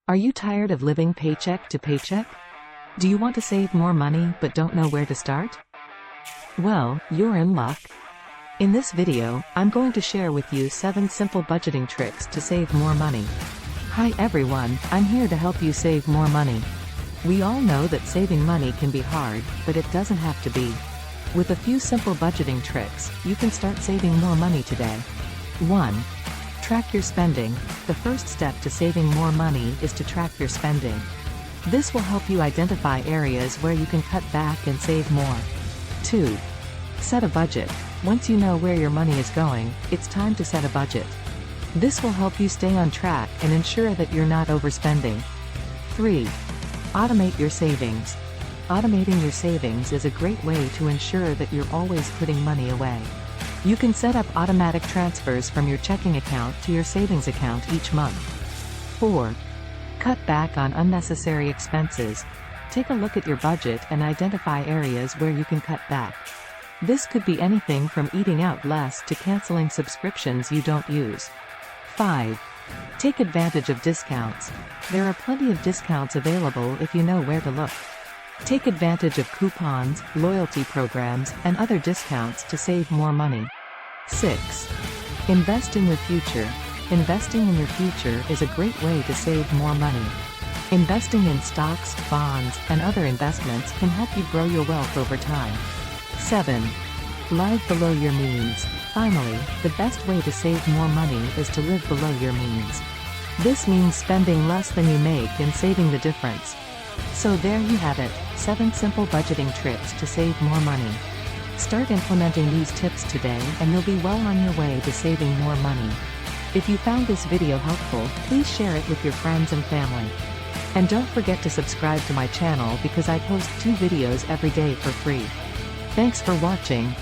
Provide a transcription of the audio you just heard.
Are you tired of living paycheck to paycheck? Do you want to save more money but don't know where to start? Well, you're in luck. In this video, I'm going to share with you 7 simple budgeting tricks to save more money. Hi everyone, I'm here to help you save more money. We all know that saving money can be hard, but it doesn't have to be. With a few simple budgeting tricks, you can start saving more money today. 1. Track your spending. The first step to saving more money is to track your spending. This will help you identify areas where you can cut back and save more. 2. Set a budget. Once you know where your money is going, it's time to set a budget. This will help you stay on track and ensure that you're not overspending. 3. Automate your savings. Automating your savings is a great way to ensure that you're always putting money away. You can set up automatic transfers from your checking account to your savings account each month. 4. Cut back on unnecessary expenses. Take a look at your budget and identify areas where you can cut back. This could be anything from eating out less to canceling subscriptions you don't use. 5. Take advantage of discounts. There are plenty of discounts available if you know where to look. Take advantage of coupons, loyalty programs, and other discounts to save more money. 6. Invest in your future. Investing in your future is a great way to save more money. Investing in stocks, bonds, and other investments can help you grow your wealth over time. 7. Live below your means. Finally, the best way to save more money is to live below your means. This means spending less than you make and saving the difference. So there you have it, 7 simple budgeting tricks to save more money. Start implementing these tips today and you'll be well on your way to saving more money. If you found this video helpful, please share it with your friends and family. And don't forget to subscribe to my channel because I post 2 videos every day for free. Thanks for watching.